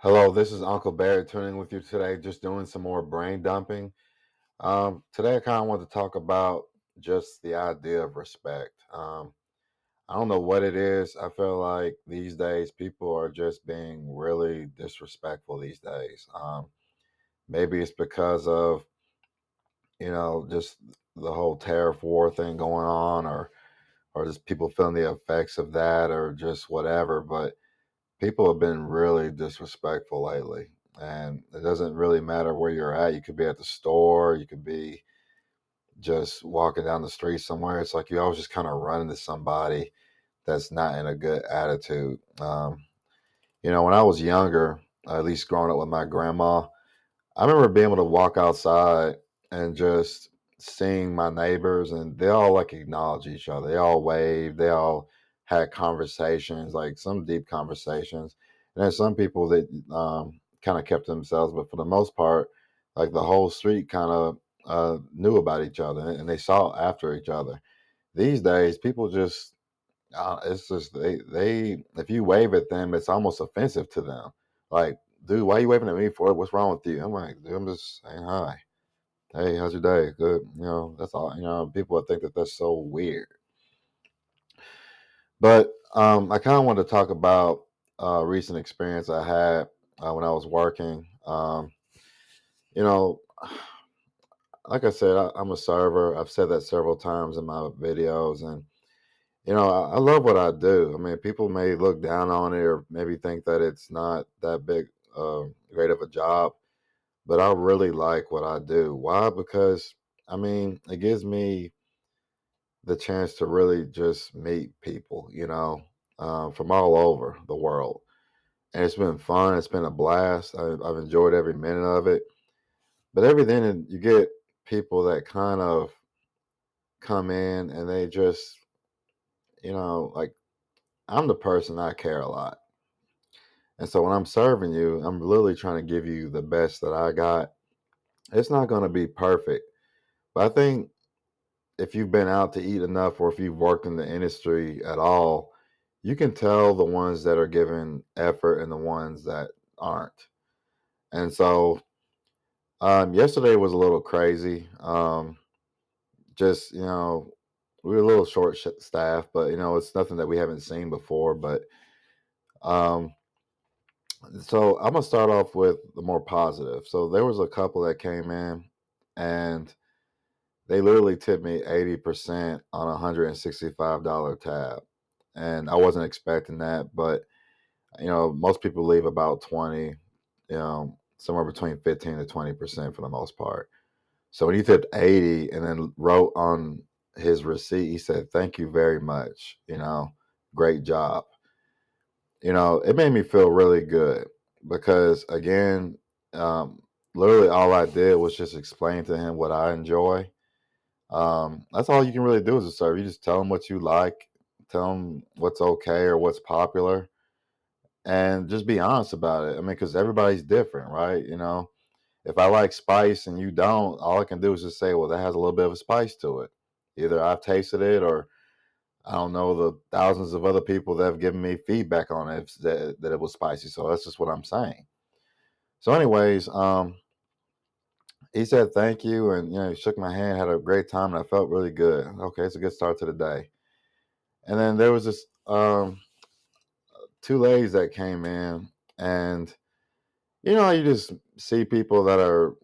Hello, this is Uncle Barry tuning with you today, just doing some more brain dumping. Today, I kind of want to talk about just the idea of respect. I don't know what it is. I feel like these days people are just being really disrespectful these days. Maybe it's because of, just the whole tariff war thing going on, or just people feeling the effects of that, or just whatever. But people have been really disrespectful lately. And it doesn't really matter where you're at. You could be at the store, you could be just walking down the street somewhere. It's like you always just kind of run into somebody that's not in a good attitude. When I was younger, at least growing up with my grandma, I remember being able to walk outside and just seeing my neighbors, and they all like acknowledge each other. They all waved. They all had conversations, like some deep conversations. And there's some people that kind of kept to themselves, but for the most part, like the whole street kind of knew about each other and they saw after each other. These days, people just it's just they if you wave at them, it's almost offensive to them. Like, dude, why are you waving at me for? What's wrong with you? I'm like, dude, I'm just saying hi. Hey, how's your day? Good. That's all. People would think that that's so weird. But I kind of want to talk about a recent experience I had when I was working. You know, like I said, I'm a server. I've said that several times in my videos, and I love what I do. I mean, people may look down on it or maybe think that it's not that big, great of a job, but I really like what I do. Why? Because, I mean, it gives me the chance to really just meet people, from all over the world. And it's been fun. It's been a blast. I've enjoyed every minute of it. But every then you get people that kind of come in and they just, like, I'm the person, I care a lot. And so when I'm serving you, I'm literally trying to give you the best that I got. It's not going to be perfect, but I think if you've been out to eat enough or if you've worked in the industry at all, you can tell the ones that are giving effort and the ones that aren't. And so yesterday was a little crazy. Just, we were a little short staff, but, it's nothing that we haven't seen before. But um, so I'm gonna start off with the more positive. So there was a couple that came in, and they literally tipped me 80% on a $165 tab, and I wasn't expecting that. But most people leave about 20, somewhere between 15 to 20% for the most part. So when he tipped 80 and then wrote on his receipt, he said, "Thank you very much. Great job." It made me feel really good because, again, um, literally all I did was just explain to him what I enjoy. That's all you can really do as a server. You just tell them what you like, tell them what's okay or what's popular, and just be honest about it. I mean, because everybody's different, right? If I like spice and you don't, all I can do is just say, well, that has a little bit of a spice to it. Either I've tasted it, or I don't know, the thousands of other people that have given me feedback on it, that it was spicy. So that's just what I'm saying. So, anyways, he said thank you, and he shook my hand, had a great time, and I felt really good. Okay, it's a good start to the day. And then there was this two ladies that came in, and you just see people that are,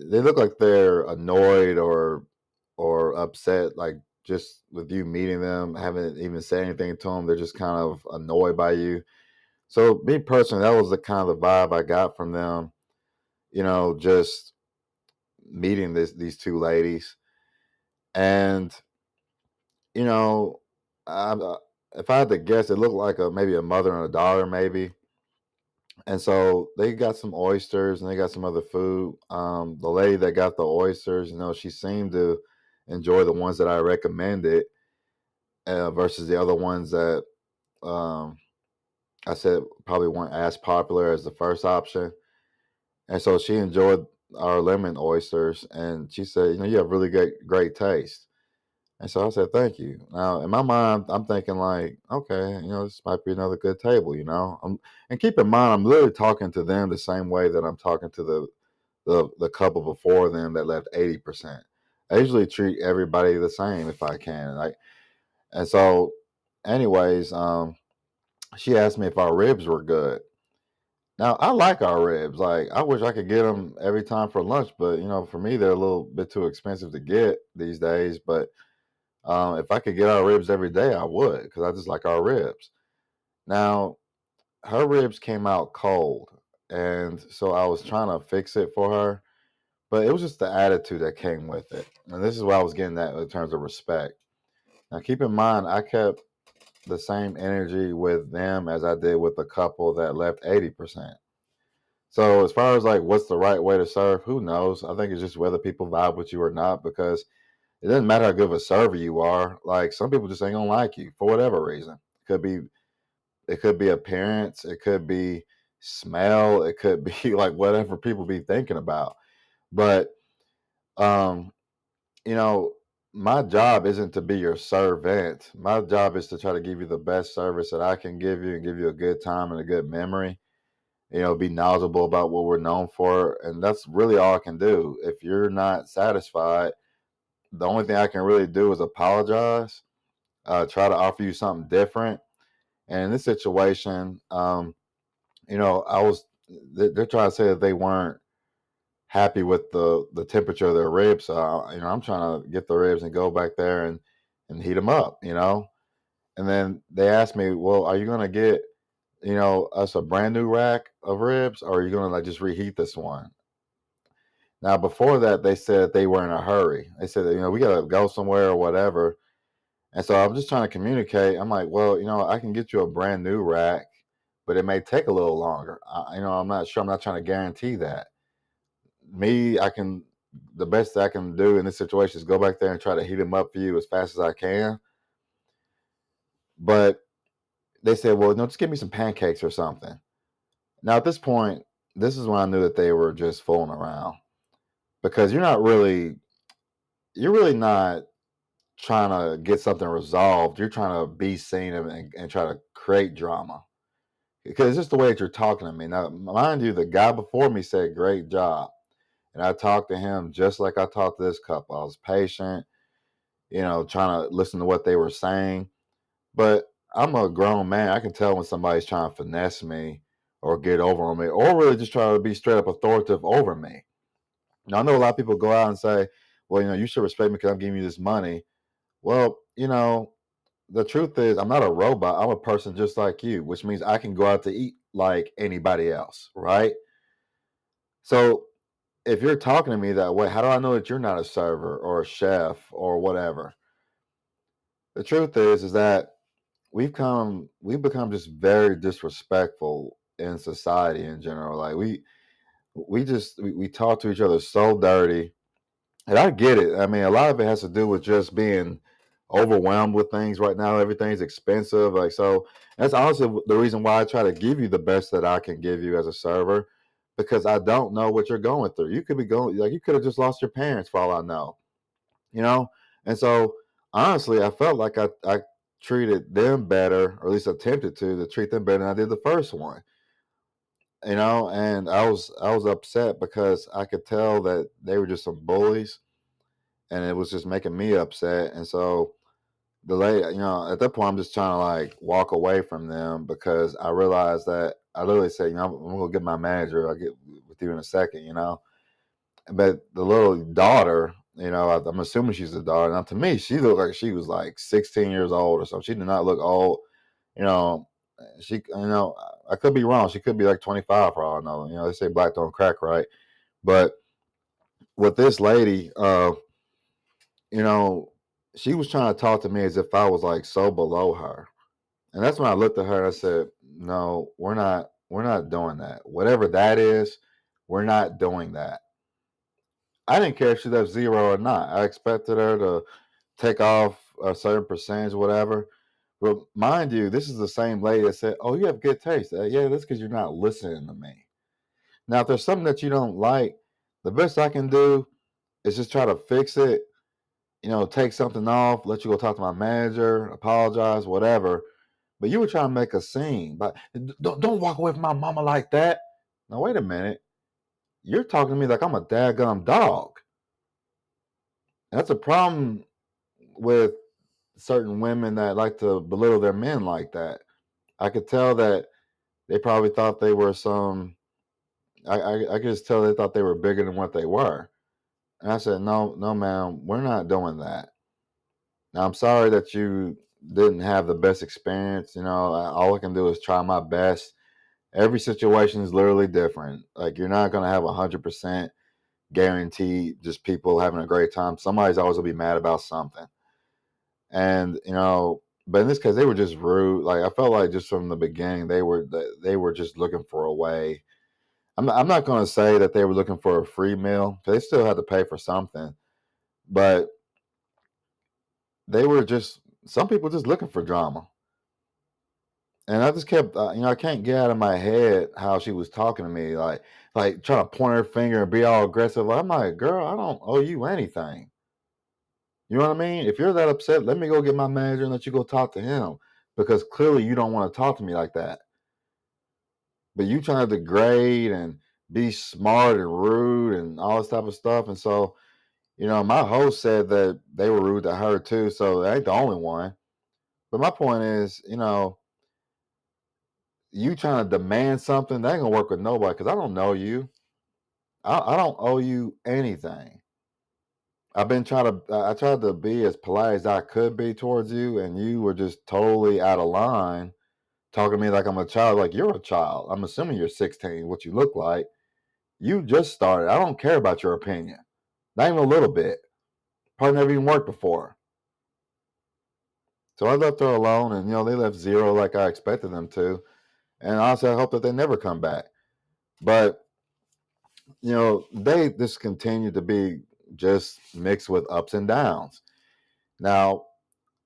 they look like they're annoyed or upset, like, just with you meeting them, haven't even said anything to them. They're just kind of annoyed by you. So me personally, that was the kind of the vibe I got from them. Just meeting these two ladies, and you know, I, if I had to guess, it looked like maybe a mother and a daughter, maybe. And so they got some oysters and they got some other food. The lady that got the oysters, she seemed to enjoy the ones that I recommended, versus the other ones that um, I said probably weren't as popular as the first option. And so she enjoyed our lemon oysters, and she said, "You have really great taste." And so I said, "Thank you." Now, in my mind, I'm thinking like, "Okay, this might be another good table." And keep in mind, I'm literally talking to them the same way that I'm talking to the couple before them that left 80%. I usually treat everybody the same if I can. And so, anyways, she asked me if our ribs were good. Now, I like our ribs. Like, I wish I could get them every time for lunch, but for me, they're a little bit too expensive to get these days. But if I could get our ribs every day, I would, because I just like our ribs. Now, her ribs came out cold, and so I was trying to fix it for her, but it was just the attitude that came with it. And this is what I was getting at in terms of respect. Now, keep in mind, I kept the same energy with them as I did with the couple that left 80%. So as far as like what's the right way to serve, who knows? I think it's just whether people vibe with you or not, because it doesn't matter how good of a server you are. Like, some people just ain't gonna like you for whatever reason. It could be appearance, it could be smell, it could be like whatever people be thinking about. But um, you know, my job isn't to be your servant. My job is to try to give you the best service that I can give you and give you a good time and a good memory. Be knowledgeable about what we're known for. And that's really all I can do. If you're not satisfied, the only thing I can really do is apologize, try to offer you something different. And in this situation, I was, they're trying to say that they weren't happy with the temperature of their ribs. So, I'm trying to get the ribs and go back there and heat them up. And then they asked me, well, are you going to get, us a brand new rack of ribs, or are you going to like just reheat this one? Now, before that, they said they were in a hurry. They said that, we got to go somewhere or whatever. And so I'm just trying to communicate. I'm like, well, I can get you a brand new rack, but it may take a little longer. I'm not sure. I'm not trying to guarantee that. The best I can do in this situation is go back there and try to heat them up for you as fast as I can. But they said, well, no, just give me some pancakes or something. Now, at this point, this is when I knew that they were just fooling around, because you're really not trying to get something resolved. You're trying to be seen and try to create drama, because it's just the way that you're talking to me. Now, mind you, the guy before me said, great job. And I talked to him just like I talked to this couple. I was patient, trying to listen to what they were saying. But I'm a grown man. I can tell when somebody's trying to finesse me or get over on me, or really just try to be straight up authoritative over me. Now, I know a lot of people go out and say, well, you should respect me because I'm giving you this money. Well, the truth is, I'm not a robot. I'm a person just like you, which means I can go out to eat like anybody else, right? So if you're talking to me that way, how do I know that you're not a server or a chef or whatever? The truth is that we've become just very disrespectful in society in general. Like, we talk to each other so dirty. And I get it. I mean, a lot of it has to do with just being overwhelmed with things right now. Everything's expensive. Like, so that's honestly the reason why I try to give you the best that I can give you as a server, because I don't know what you're going through. You could be going, like, you could have just lost your parents for all I know, you know? And so honestly, I felt like I treated them better, or at least attempted to treat them better than I did the first one. And I was upset because I could tell that they were just some bullies, and it was just making me upset. And so the lady, at that point, I'm just trying to like walk away from them, because I realized that I literally said, I'm gonna get my manager. I'll get with you in a second. But the little daughter, I'm assuming she's a daughter. Now, to me, she looked like she was like 16 years old or something. She did not look old. You know, I could be wrong. She could be like 25 for all I know. They say black don't crack, right? But with this lady, you know, she was trying to talk to me as if I was like so below her. And that's when I looked at her and I said, no, we're not doing that. Whatever that is, we're not doing that. I didn't care if she left zero or not. I expected her to take off a certain percentage, whatever. But mind you, this is the same lady that said, oh, you have good taste. Yeah, that's because you're not listening to me. Now, if there's something that you don't like, the best I can do is just try to fix it take something off, let you go talk to my manager, apologize, whatever. But you were trying to make a scene. But don't walk away from my mama like that. Now wait a minute. You're talking to me like I'm a daggum dog. That's a problem with certain women that like to belittle their men like that. I could tell that they probably thought they were some. I could just tell they thought they were bigger than what they were. And I said, no, no, ma'am, we're not doing that. Now, I'm sorry that you didn't have the best experience. All I can do is try my best. Every situation is literally different. Like, you're not going to have 100% guaranteed just people having a great time. Somebody's always going to be mad about something. And, but in this case, they were just rude. Like, I felt like just from the beginning, they were just looking for a way. I'm not going to say that they were looking for a free meal. They still had to pay for something. But they were just, some people just looking for drama. And I just kept, I can't get out of my head how she was talking to me, like trying to point her finger and be all aggressive. I'm like, girl, I don't owe you anything. You know what I mean? If you're that upset, let me go get my manager and let you go talk to him, because clearly you don't want to talk to me like that. But you trying to degrade and be smart and rude and all this type of stuff. And so, my host said that they were rude to her too. So they ain't the only one. But my point is, you trying to demand something, that ain't gonna work with nobody, because I don't know you. I don't owe you anything. I tried to be as polite as I could be towards you, and you were just totally out of line, talking to me like I'm a child, like you're a child. I'm assuming you're 16, what you look like. You just started. I don't care about your opinion. Not even a little bit. Probably never even worked before. So I left her alone, and they left zero like I expected them to. And honestly, I hope that they never come back. But they just continue to be just mixed with ups and downs. Now,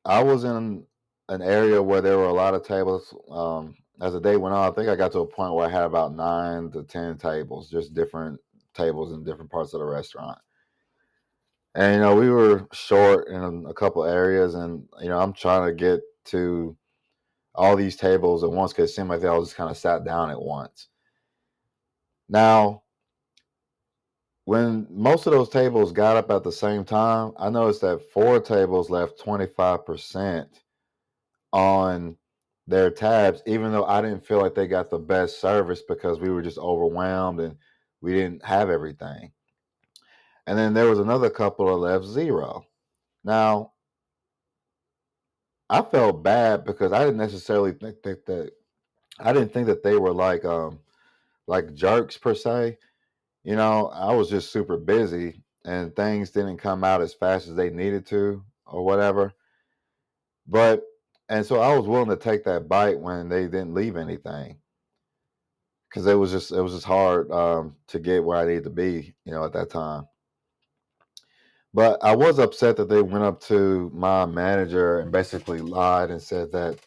I was in an area where there were a lot of tables. As the day went on, I think I got to a point where I had about 9 to 10 tables, just different tables in different parts of the restaurant. And we were short in a couple areas, and I'm trying to get to all these tables at once because it seemed like they all just kind of sat down at once. Now, when most of those tables got up at the same time, I noticed that 4 tables left 25% on their tabs, even though I didn't feel like they got the best service because we were just overwhelmed and we didn't have everything. And then there was another couple that left 0. Now, I felt bad because I didn't necessarily think that I didn't think that they were like jerks per se. I was just super busy and things didn't come out as fast as they needed to or whatever. But and so I was willing to take that bite when they didn't leave anything, because it was just hard to get where I needed to be, at that time. But I was upset that they went up to my manager and basically lied and said that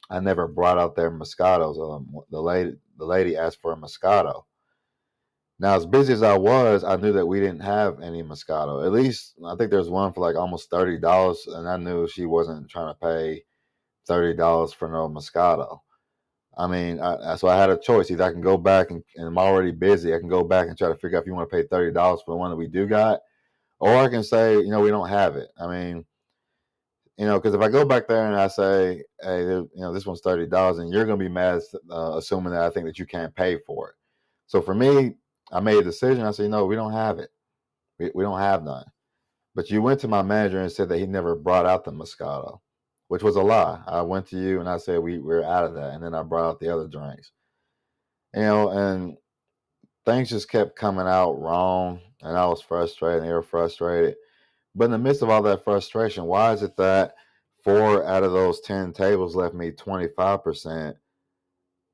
I never brought out their Moscatos. The lady asked for a Moscato. Now, as busy as I was, I knew that we didn't have any Moscato. At least I think there's one for like almost $30, and I knew she wasn't trying to pay $30 for no Moscato. I mean, so I had a choice. Either I can go back and I'm already busy. I can go back and try to figure out if you want to pay $30 for the one that we do got, or I can say, we don't have it. I mean, because if I go back there and I say, hey, this one's $30, and you're going to be mad, assuming that I think that you can't pay for it. So for me, I made a decision. I said, no, we don't have it. We don't have none. But you went to my manager and said that he never brought out the Moscato, which was a lie. I went to you and I said we're out of that, and then I brought out the other drinks. And things just kept coming out wrong, and I was frustrated, and they were frustrated. But in the midst of all that frustration, why is it that 4 out of those 10 tables left me 25%,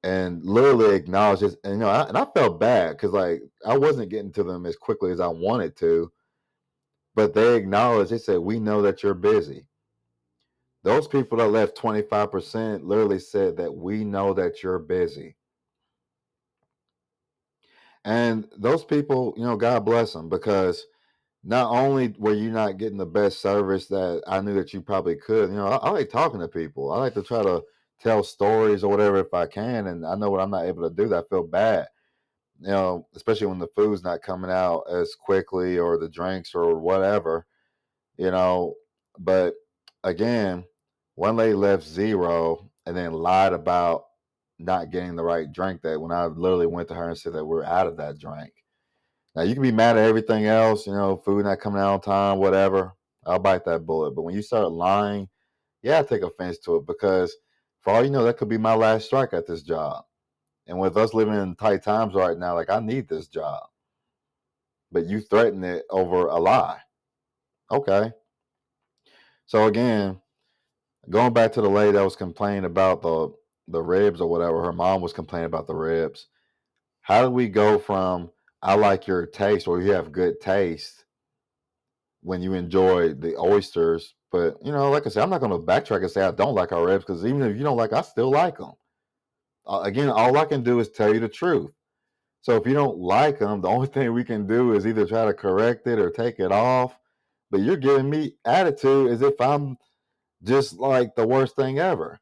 and literally acknowledges, and I felt bad because like I wasn't getting to them as quickly as I wanted to, but they acknowledged. They said, "We know that you're busy." Those people that left 25% literally said that we know that you're busy. And those people, God bless them, because not only were you not getting the best service that I knew that you probably could, I like talking to people. I like to try to tell stories or whatever if I can, and I know when I'm not able to do that, I feel bad. Especially when the food's not coming out as quickly or the drinks or whatever, you know. But again, one lady left zero and then lied about not getting the right drink that when I literally went to her and said that we're out of that drink. Now you can be mad at everything else, food not coming out on time, whatever. I'll bite that bullet. But when you start lying, yeah, I take offense to it because for all you know, that could be my last strike at this job. And with us living in tight times right now, like I need this job. But you threaten it over a lie. Okay. So again, going back to the lady that was complaining about the ribs or whatever, her mom was complaining about the ribs. How do we go from I like your taste or you have good taste when you enjoy the oysters? But like I said, I'm not going to backtrack and say I don't like our ribs because even if you don't like, I still like them. Again, all I can do is tell you the truth. So if you don't like them, the only thing we can do is either try to correct it or take it off. But you're giving me attitude as if I'm just like the worst thing ever.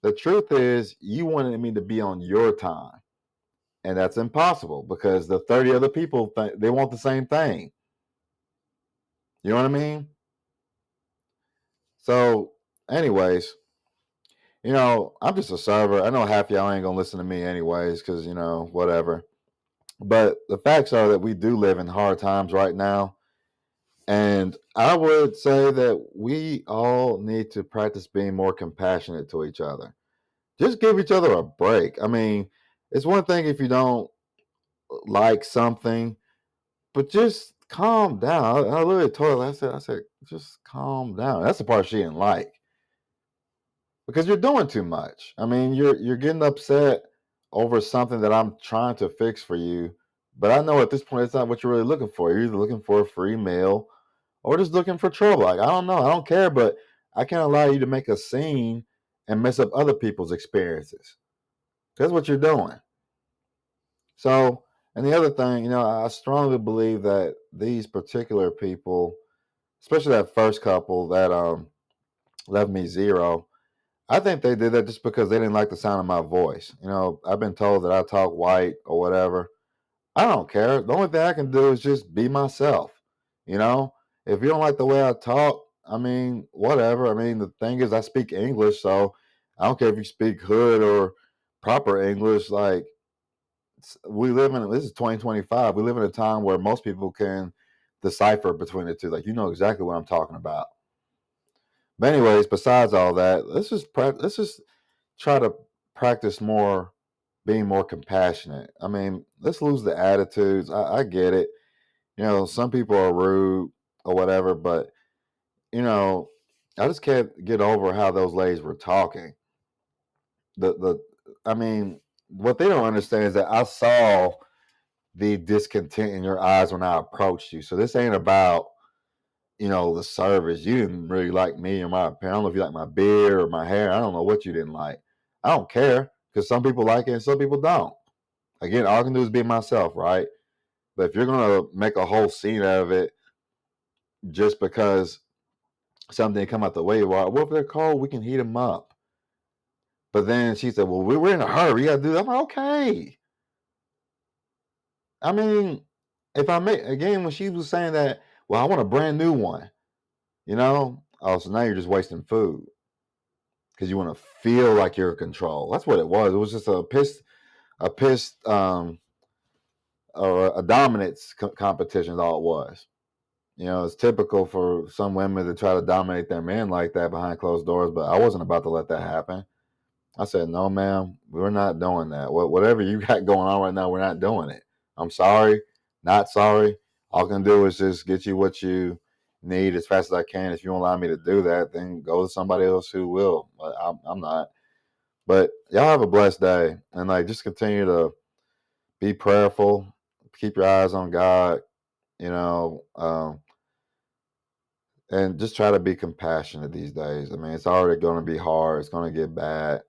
The truth is, you wanted me to be on your time, and that's impossible because the 30 other people they want the same thing. You know what I mean? So, anyways, I'm just a server. I know half y'all ain't gonna listen to me anyways, because whatever. But the facts are that we do live in hard times right now. And I would say that we all need to practice being more compassionate to each other. Just give each other a break. I mean, it's one thing if you don't like something, but just calm down. I literally told her, I said, just calm down. That's the part she didn't like because you're doing too much. I mean, you're getting upset over something that I'm trying to fix for you, but I know at this point it's not what you're really looking for. You're either looking for a free meal or just looking for trouble. Like, I don't know. I don't care, but I can't allow you to make a scene and mess up other people's experiences. That's what you're doing. So, and the other thing, I strongly believe that these particular people, especially that first couple that left me zero, I think they did that just because they didn't like the sound of my voice. I've been told that I talk white or whatever. I don't care. The only thing I can do is just be myself. You know, if you don't like the way I talk, I mean, whatever. I mean, the thing is, I speak English, so I don't care if you speak hood or proper English. Like, we live in this is 2025. We live in a time where most people can decipher between the two. Like, you know exactly what I'm talking about. But anyways, besides all that, let's just try to practice more being more compassionate. I mean, let's lose the attitudes. I get it. Some people are rude or whatever, but you know, I just can't get over how those ladies were talking. The I mean, what they don't understand is that I saw the discontent in your eyes when I approached you. So this ain't about the service. You didn't really like me or my appearance. I don't know if you like my beard or my hair. I don't know what you didn't like. I don't care because some people like it and some people don't. Again, all I can do is be myself, right? But if you're gonna make a whole scene out of it just because something come out the way, well, what if they're cold? We can heat them up. But then she said, "Well, we're in a hurry. You got to do that." I'm like, okay. I mean, if I make again when she was saying that, well, I want a brand new one. Oh, so now you're just wasting food because you want to feel like you're in control. That's what it was. It was just a pissed, or a dominance competition. Is all it was. It's typical for some women to try to dominate their men like that behind closed doors, but I wasn't about to let that happen. I said, no, ma'am, we're not doing that. Whatever you got going on right now, we're not doing it. I'm sorry, not sorry. All I can do is just get you what you need as fast as I can. If you don't allow me to do that, then go to somebody else who will. But I'm not. But y'all have a blessed day. And like, just continue to be prayerful, keep your eyes on God, you know, um, and just try to be compassionate these days. I mean, it's already going to be hard. It's going to get bad.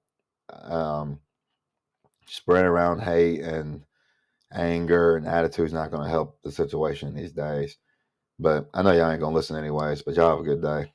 Um, Spreading around hate and anger and attitude is not going to help the situation these days. But I know y'all ain't gonna listen anyways. But y'all have a good day.